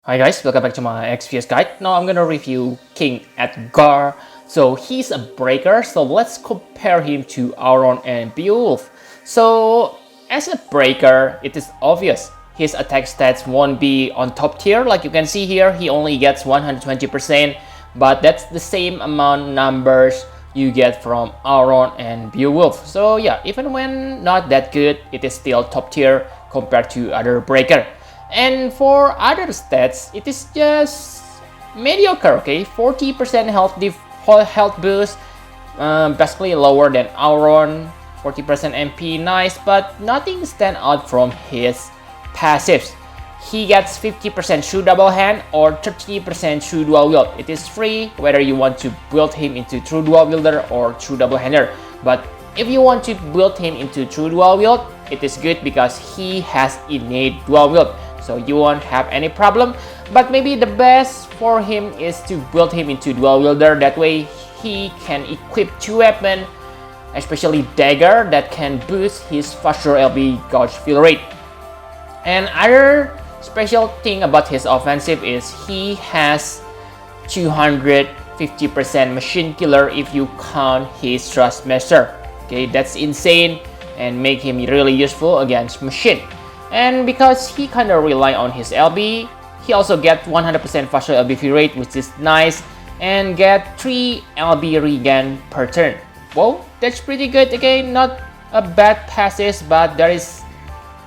Hi guys, welcome back to my XPS guide. Now I'm gonna review King Edgar. So he's a breaker, so let's compare him to Auron and Beowulf. So as a breaker, it is obvious his attack stats won't be on top tier. Like you can see here, he only gets 120%, but that's the same amount numbers you get from Auron and Beowulf. So yeah, even when not that good, it is still top tier compared to other breaker. And for other stats, it is just mediocre, okay? 40% health boost, basically lower than Auron, 40% MP, nice, but nothing stand out from his passives. He gets 50% true double hand or 30% true dual wield. It is free whether you want to build him into true dual wielder or true double hander. But if you want to build him into true dual wield, it is good because he has innate dual wield. So you won't have any problem, but maybe the best for him is to build him into dual wielder. That way he can equip two weapons, especially dagger, that can boost his faster LB gauge fill rate. And other special thing about his offensive is he has 250% machine killer if you count his thrust master. Okay, that's insane and make him really useful against machine. And because he kind of rely on his LB, he also get 100% faster LB fill rate, which is nice, and get 3 LB regen per turn. Well, that's pretty good. Again, not a bad passive, but there is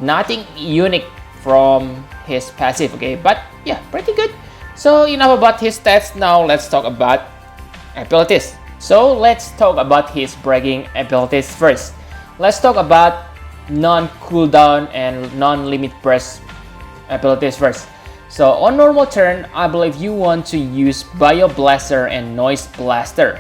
nothing unique from his passive, okay? But yeah, pretty good. So enough about his stats. Now let's talk about abilities. So let's talk about his breaking abilities first. Let's talk about non-cooldown and non-limit burst abilities first. So on normal turn, I believe you want to use Bio Blaster and Noise Blaster.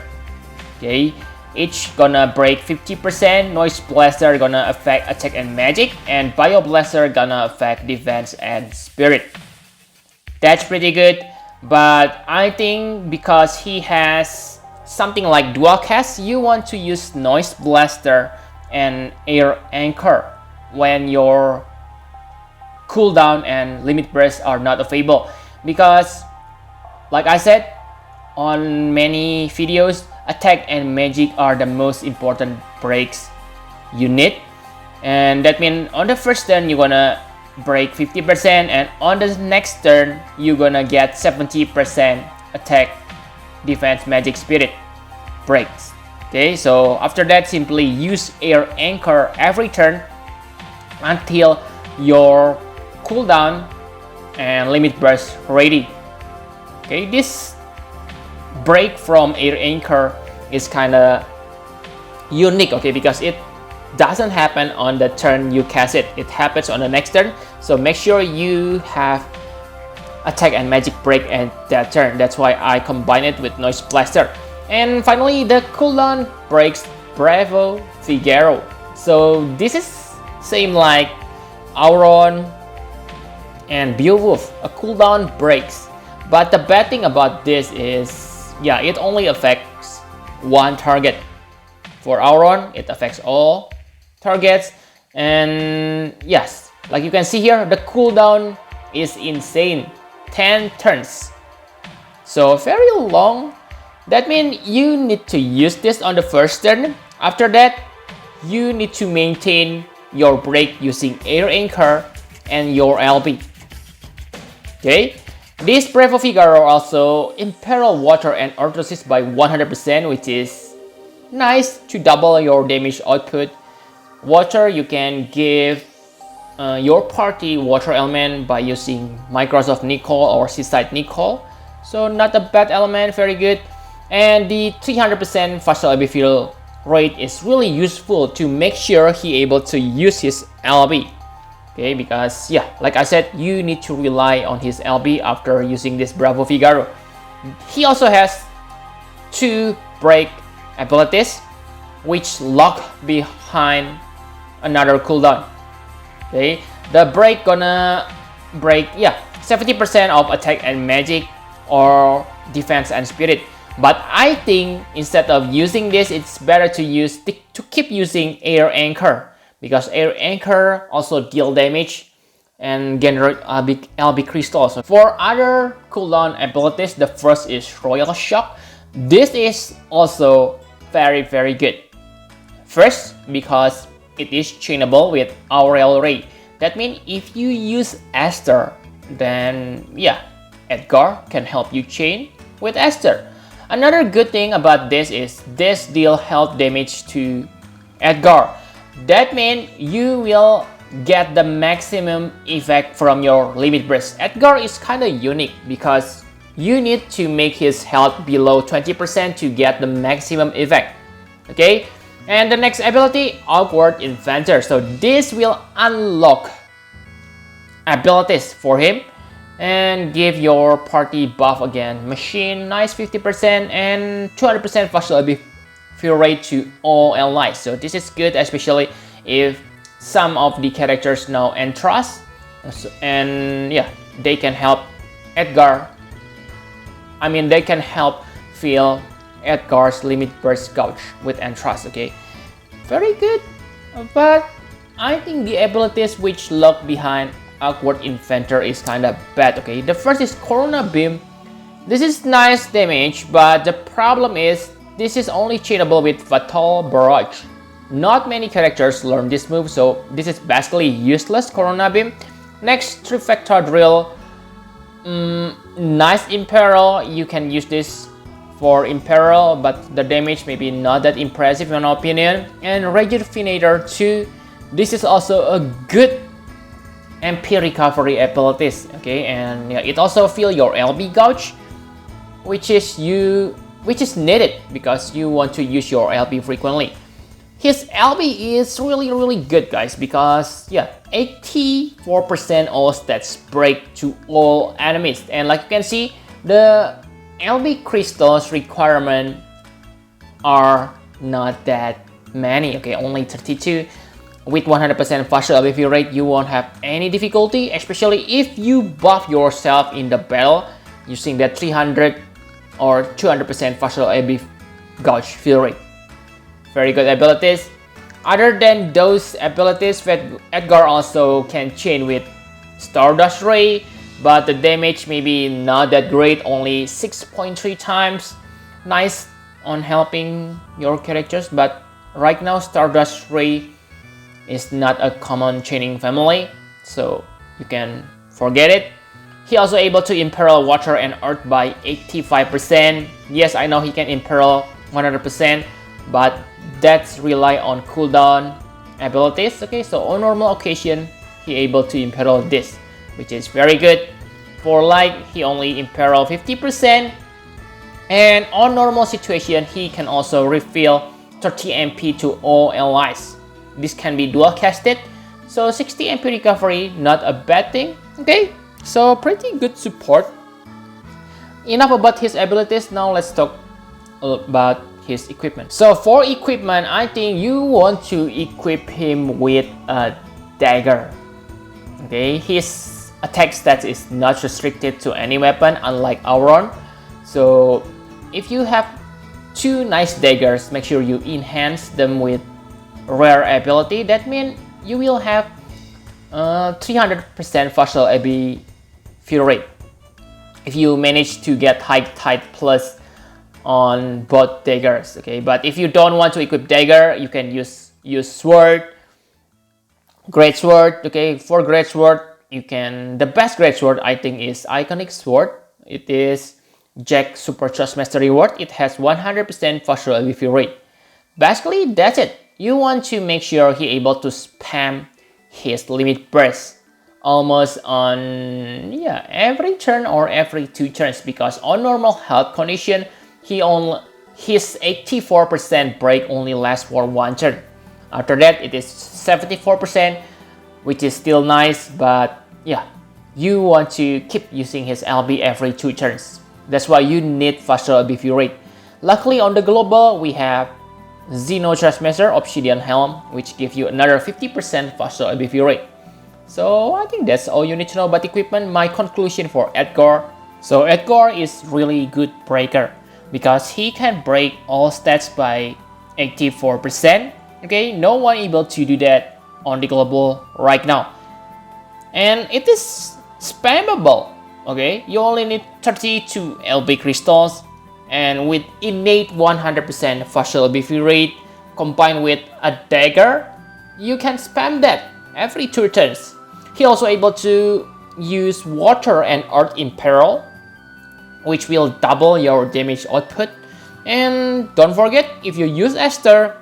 Okay, each gonna break 50%. Noise Blaster gonna affect attack and magic, and Bio Blaster gonna affect defense and spirit. That's pretty good, but I think because he has something like dual cast, you want to use Noise Blaster and Air Anchor when your cooldown and limit burst are not available, because like I said on many videos, attack and magic are the most important breaks you need, and that means on the first turn you're gonna break 50%, and on the next turn you're gonna get 70% attack, defense, magic, spirit breaks. Okay, so after that, simply use Air Anchor every turn until your cooldown and limit burst ready. Okay, this break from Air Anchor is kind of unique, okay, because it doesn't happen on the turn you cast it. It happens on the next turn, so make sure you have attack and magic break at that turn. That's why I combine it with Noise Blaster. And finally, the cooldown breaks Bravo Figaro. So this is same like Auron and Beowulf. A cooldown breaks, but the bad thing about this is, yeah, it only affects one target. For Auron, it affects all targets, and yes, like you can see here, the cooldown is insane, 10 turns. So very long. That means you need to use this on the first turn. After that, you need to maintain your break using Air Anchor and your LB. Okay, this Bravo Figaro also imperil water and orthosis by 100%, which is nice to double your damage output. Water, you can give your party water element by using Microsoft Nicole or Seaside Nicole. So not a bad element, very good. And the 300% faster LB fill rate is really useful to make sure he able to use his LB. Okay, because yeah, like I said, you need to rely on his LB after using this Bravo Figaro. He also has 2 break abilities which lock behind another cooldown. Okay, the break gonna break 70% of attack and magic or defense and spirit. But I think instead of using this, it's better to keep using Air Anchor, because Air Anchor also deal damage and generate LB crystals. For other cooldown abilities, the first is Royal Shock. This is also very good. First, because it is chainable with Aurel Ray. That means if you use Esther, then yeah, Edgar can help you chain with Esther. Another good thing about this is this deal health damage to Edgar. That means you will get the maximum effect from your limit burst. Edgar is kinda unique because you need to make his health below 20% to get the maximum effect. Okay? And the next ability, Awkward Inventor. So this will unlock abilities for him and give your party buff again. Machine, nice 50% and 200% facial ability rate to all allies. So this is good, especially if some of the characters know Entrust, and yeah, they can help Edgar. I mean, they can help fill Edgar's limit burst gauge with Entrust. Okay, very good. But I think the abilities which lurk behind Awkward Inventor is kind of bad. Okay, the first is Corona Beam. This is nice damage, but the problem is this is only chainable with Fatal Barrage. Not many characters learn this move, so this is basically useless. Corona Beam. Next, Trifecta Drill. Nice Imperil. You can use this for Imperil, but the damage may be not that impressive in my opinion. And Rejuvenator 2. This is also a good MP recovery abilities. Okay, and yeah, it also fill your LB gauge, which is needed because you want to use your LB frequently. His LB is really good, guys, because yeah, 84% all stats break to all enemies, and like you can see, the LB crystals requirement are not that many. Okay, only 32. With 100% facial ability rate, you won't have any difficulty, especially if you buff yourself in the battle using that 300 or 200% facial ability gauge fill rate. Very good abilities. Other than those abilities, Edgar also can chain with Stardust Ray, but the damage may be not that great, only 6.3 times. Nice on helping your characters, but right now Stardust Ray is not a common chaining family, so you can forget it. He also able to imperil water and earth by 85%. Yes, I know he can imperil 100%, but that's rely on cooldown abilities. Okay, so on normal occasion, he able to imperil this, which is very good. For light, he only imperil 50%, and on normal situation, he can also refill 30 MP to all allies. This can be dual casted, so 60 MP recovery, not a bad thing. Okay, so pretty good support. Enough about his abilities. Now let's talk about his equipment. So for equipment, I think you want to equip him with a dagger. Okay, his attack stats is not restricted to any weapon, unlike Auron. So if you have two nice daggers, make sure you enhance them with rare ability. That means you will have 300% facial ability fill rate if you manage to get high tide plus on both daggers. Okay, but if you don't want to equip dagger, you can use sword, great sword. Okay, for great sword, you can, the best great sword I think is Iconic Sword. It is Jack Supercharged Mastery Ward. It has 100% facial ability fill rate. Basically, that's it. You want to make sure he able to spam his limit burst almost on every turn or every 2 turns, because on normal health condition, his 84% break only lasts for 1 turn. After that, it is 74%, which is still nice, but yeah, you want to keep using his LB every 2 turns. That's why you need faster LB rate. Luckily, on the global, we have Xeno Transmitter Obsidian Helm, which gives you another 50% faster LB rate. So I think that's all you need to know about equipment. My conclusion for Edgar. So Edgar is really good breaker because he can break all stats by 84%. Okay, no one able to do that on the global right now. and it is spammable. Okay, you only need 32 LB crystals, and with innate 100% facial BV rate combined with a dagger, you can spam that every 2 turns. He also able to use water and earth in peril, which will double your damage output. And don't forget, if you use Esther,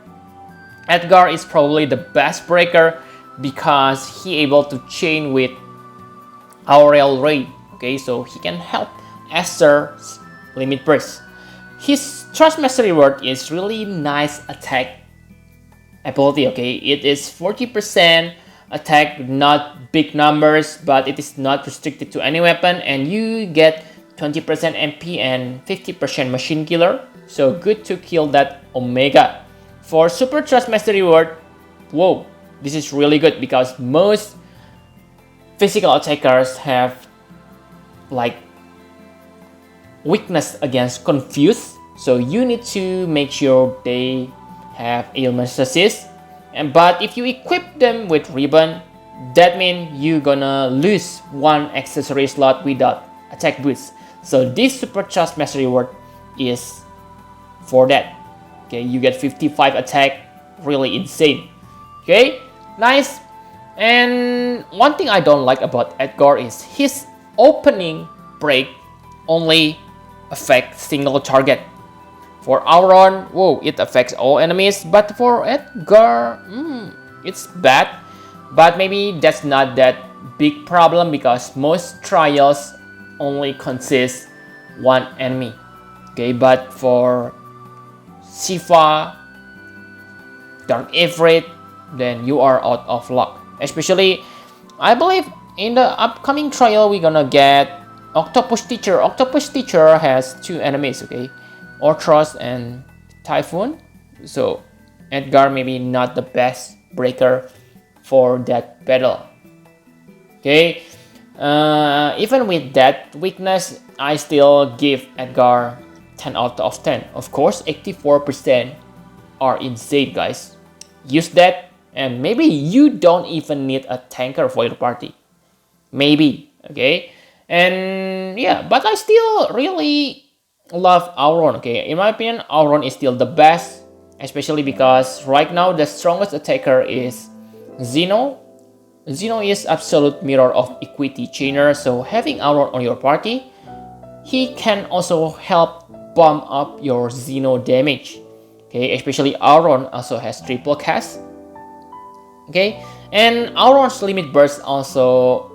Edgar is probably the best breaker because he able to chain with Aurel Ray. Okay, so he can help Esther's limit burst. His Trust Mastery word is really nice attack ability. Okay, it is 40% attack, not big numbers, but it is not restricted to any weapon, and you get 20% MP and 50% machine killer. So good to kill that Omega. For Super Trust Mastery word, whoa, this is really good because most physical attackers have like weakness against confuse, so you need to make sure they have ailment assist. But if you equip them with ribbon, that means you're gonna lose one accessory slot without attack boost. So this Super Trust Mastery word is for that. Okay, you get 55 attack, really insane. Okay, nice. And one thing I don't like about Edgar is his opening break only affects single target. For Auron, whoa, it affects all enemies, but for Edgar, it's bad. But maybe that's not that big problem because most trials only consist one enemy. Okay, but for Shiva, Dark Ifrit, then you are out of luck. Especially, I believe in the upcoming trial we're gonna get Octopus Teacher. Octopus Teacher has 2 enemies, okay? Orthros and Typhoon. So Edgar maybe not the best breaker for that battle. Okay, even with that weakness, I still give Edgar 10 out of 10. Of course, 84% are insane, guys. Use that, and maybe you don't even need a tanker for your party. Maybe, okay? And yeah, but I still really love Auron, okay? In my opinion, Auron is still the best, especially because right now the strongest attacker is Zeno. Zeno is absolute mirror of equity chainer, so having Auron on your party, he can also help bump up your Zeno damage. Okay, especially Auron also has triple cast. Okay, and Auron's limit burst also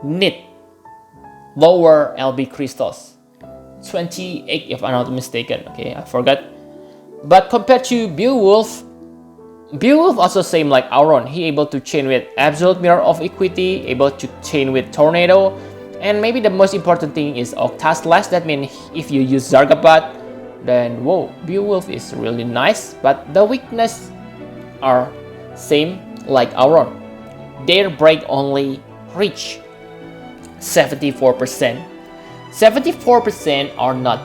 need lower LB crystals. 28 if I'm not mistaken. Okay, I forgot. But compared to Beowulf also same like Auron. He able to chain with absolute mirror of equity, able to chain with tornado, and maybe the most important thing is Octa Slash. That means if you use Zargabat, then whoa, Beowulf is really nice. But the weakness are same like Auron. Their break only reach 74%. 74% are not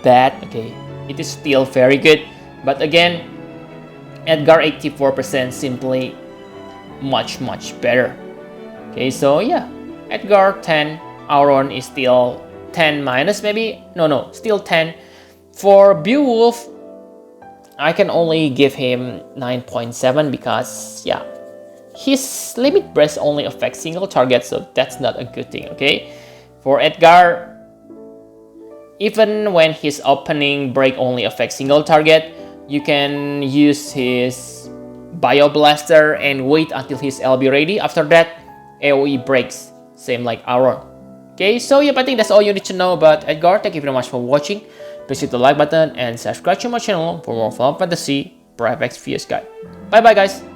bad, okay? It is still very good, but again, Edgar 84% simply much better. Okay, so yeah, Edgar 10, Auron is still 10 minus maybe? No, still 10. For Beowulf, I can only give him 9.7 because yeah, his limit burst only affects single target, so that's not a good thing, okay? For Edgar, even when his opening break only affects single target, you can use his Bio Blaster and wait until his LB ready. After that, AoE breaks, same like Auron. Okay, so yep, I think that's all you need to know about Edgar. Thank you very much for watching. Please hit the like button and subscribe to my channel for more Final Fantasy Private vs Guide. Bye bye guys!